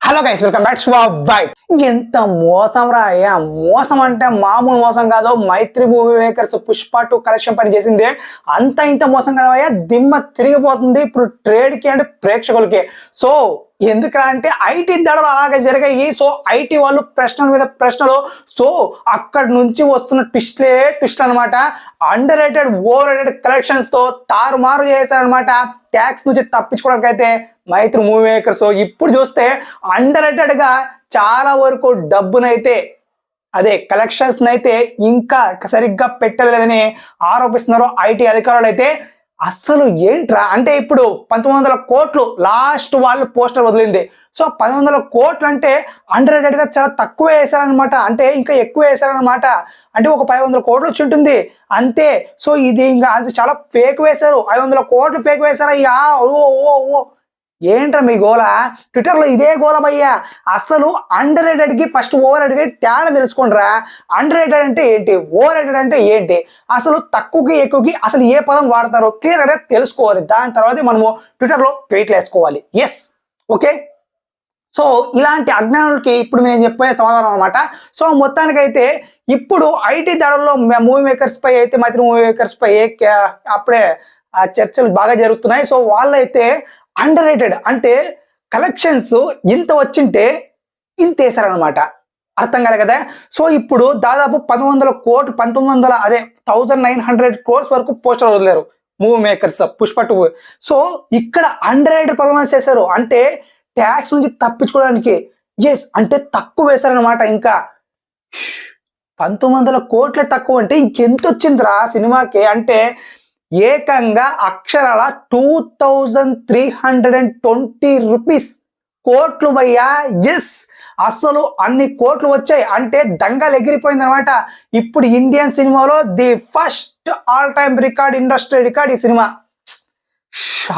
Hello guys, welcome back to vibe. ఎంత మోసం రా అయ్యా, మోసం అంటే మామూలు మోసం కాదు. మైత్రి మూవీ మేకర్స్ పుష్ప 2 కలెక్షన్ పని చేసింది. అంత ఇంత మోసం కదయ్యా, దిమ్మ తిరిగిపోతుంది ఇప్పుడు ట్రేడ్ కి అంటే ప్రేక్షకులకి. సో ఎందుకురా అంటే ఐటీ దడలు అలాగే జరిగాయి. సో ఐటీ వాళ్ళు ప్రశ్నల మీద ప్రశ్నలు. సో అక్కడి నుంచి వస్తున్న ట్విస్ట్ అనమాట. Under rated over rated collections తో తారుమారు చేశారనమాట. ట్యాక్స్ నుంచి తప్పించుకోవడానికి అయితే మైత్రి మూవీ మేకర్స్ ఇప్పుడు చూస్తే అండర్ రేటెడ్ గా చాలా వరకు డబ్బునైతే అదే కలెక్షన్స్ అయితే ఇంకా సరిగ్గా పెట్టలేదని ఆరోపిస్తున్నారు ఐటీ అధికారులు అయితే. అసలు ఏంట్రా అంటే ఇప్పుడు 1900 కోట్లు లాస్ట్ వాళ్ళు పోస్టర్ వదిలింది. సో 1900 కోట్లు అంటే అండర్ రేటెడ్ గా చాలా తక్కువ వేశారనమాట. అంటే ఇంకా ఎక్కువ వేశారనమాట. అంటే ఒక 500 కోట్లు వచ్చి ఉంటుంది అంతే. సో ఇది ఇంకా చాలా ఫేక్ వేశారు. 500 కోట్లు ఫేక్ వేశారయ్యా. ఓ ఏంట్రా మీ గోల? ట్విట్టర్ లో ఇదే గోల భయ్యా. అసలు అండర్ రేటెడ్ కి ఫస్ట్ ఓవర్ రేటెడ్ కి తేడా తెలుసుకోండిరా. అండర్ రేటెడ్ అంటే ఏంటి, ఓవర్ రేటెడ్ అంటే ఏంటి, అసలు తక్కువకి ఎక్కువకి అసలు ఏ పదం వాడతారో క్లియర్ గా తెలుసుకోవాలి. దాని తర్వాత మనము ట్విట్టర్ లో ట్వీట్లు వేసుకోవాలి. Yes, okay. సో ఇలాంటి అజ్ఞానులకి ఇప్పుడు నేను చెప్పే సమాధానం అనమాట. సో మొత్తానికైతే ఇప్పుడు ఐటీ దాడుల్లో మూవీ మేకర్స్ పై అయితే మైత్రి మూవీ మేకర్స్ పై అప్పుడే ఆ చర్చలు బాగా జరుగుతున్నాయి. సో వాళ్ళైతే అండర్ రేటెడ్ అంటే కలెక్షన్స్ ఇంత వచ్చింటే ఇంత వేసారనమాట. అర్థం కాలే కదా. సో ఇప్పుడు దాదాపు 1900 కోట్లు 1900 crores వరకు పోస్టర్ వదిలేరు మూవీ మేకర్స్ పుష్ప 2. సో ఇక్కడ అండర్ రేటెడ్ పర్ఫార్మెన్స్ చేశారు. అంటే ట్యాక్స్ నుంచి తప్పించుకోవడానికి. ఎస్, అంటే తక్కువ వేశారనమాట. ఇంకా 1900 కోట్లే తక్కువ అంటే ఇంకెంత వచ్చిందిరా సినిమాకి అంటే ఏకంగా అక్షరాల 2320 రూపీస్ కోట్లు భయ్యా. ఎస్, అసలు అన్ని కోట్లు వచ్చాయి అంటే దంగలు ఎగిరిపోయింది అనమాట. ఇప్పుడు ఇండియన్ సినిమాలో the first all time record, industry record ఈ సినిమా.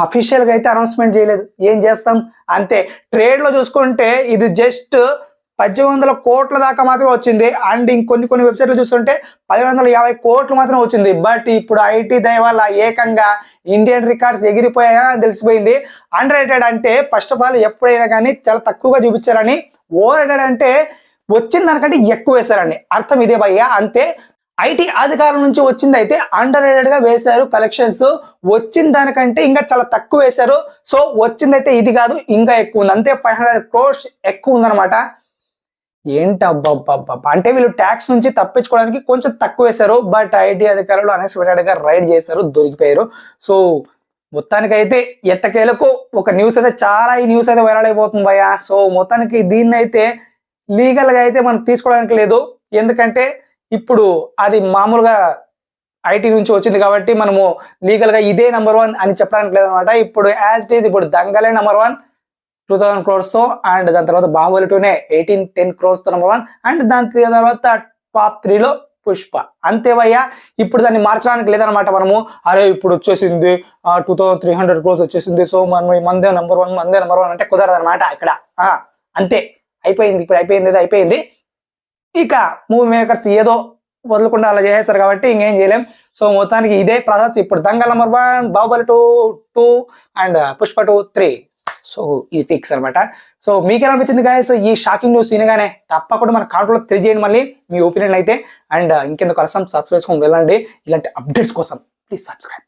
అఫీషియల్ గా అయితే అనౌన్స్మెంట్ చేయలేదు, ఏం చేస్తాం అంతే. ట్రేడ్ లో చూసుకుంటే ఇది జస్ట్ 1800 కోట్ల దాకా మాత్రమే వచ్చింది. అండ్ ఇంకొన్ని వెబ్సైట్లు చూస్తుంటే 1150 కోట్లు మాత్రం వచ్చింది. బట్ ఇప్పుడు ఐటీ దయ వల్ల ఏకంగా ఇండియన్ రికార్డ్స్ ఎగిరిపోయాయని తెలిసిపోయింది. అండర్ రేటెడ్ అంటే ఫస్ట్ ఆఫ్ ఆల్ ఎప్పుడైనా కానీ చాలా తక్కువగా చూపించారని, ఓవర్ రేటెడ్ అంటే వచ్చిన దానికంటే ఎక్కువ వేశారని అర్థం. ఇదే భయ్యా అంతే. ఐటీ అధికారుల నుంచి వచ్చింది అయితే అండర్ రేటెడ్ గా వేశారు కలెక్షన్స్. వచ్చిన దానికంటే ఇంకా చాలా తక్కువ వేశారు. సో వచ్చిందైతే ఇది కాదు, ఇంకా ఎక్కువ ఉంది అంతే. 500 crores ఎక్కువ ఉందన్నమాట. ఏంటబ్బబ్బబ్బ అంటే వీళ్ళు ట్యాక్స్ నుంచి తప్పించుకోవడానికి కొంచెం తక్కువ వేశారు. బట్ ఐటీ అధికారులు అన్ఎక్స్పెక్టెడ్ గా రైడ్ చేశారు, దొరికిపోయారు. సో మొత్తానికైతే ఎట్టకేలకు ఒక న్యూస్ అయితే చాలా ఈ న్యూస్ అయితే వైరల్ అయిపోతుంది భయ్యా. సో మొత్తానికి దీన్ని అయితే లీగల్ గా అయితే మనం తీసుకోవడానికి లేదు. ఎందుకంటే ఇప్పుడు అది మామూలుగా ఐటీ నుంచి వచ్చింది కాబట్టి మనము లీగల్ గా ఇదే నెంబర్ 1 అని చెప్పడానికి లేదనమాట. ఇప్పుడు యాజ్ ఇట్ ఈస్ ఇప్పుడు దంగలే నెంబర్ 1 2000 crores తో, అండ్ దాని తర్వాత బాహుబలి 2నే 1810 crores తో నెంబర్ 1, అండ్ దాని తర్వాత టాప్ 3లో పుష్ప. అంతేవయ్యా, ఇప్పుడు దాన్ని మార్చడానికి లేదనమాట. మనము అరే ఇప్పుడు వచ్చేసింది 2300 crores వచ్చేసింది, సో మనం మందే నెంబర్ 1 అంటే కుదరదు అనమాట ఇక్కడ. అంతే, అయిపోయింది. ఇప్పుడు అయిపోయింది. ఇక మూవీ మేకర్స్ ఏదో వదలకుండా అలా చేసేస్తారు కాబట్టి ఇంకేం చేయలేం. సో మొత్తానికి ఇదే ప్రాసెస్. ఇప్పుడు Dangal number 1, Baahubali 2 and Pushpa 2, 3. So ఇది ఫిక్స్ అనమాట. సో మీకేం అనిపించింది గాయస్ ఈ షాకింగ్ న్యూస్ వినగానే? తప్పకుండా మన కామెంట్లో తెలియజేయండి మళ్ళీ మీ ఒపీనియన్ అయితే. అండ్ ఇంకెందుకు కలసం సబ్స్క్రైబ్ చేసుకొని వెళ్ళండి ఇలాంటి అప్డేట్స్ కోసం. Please subscribe.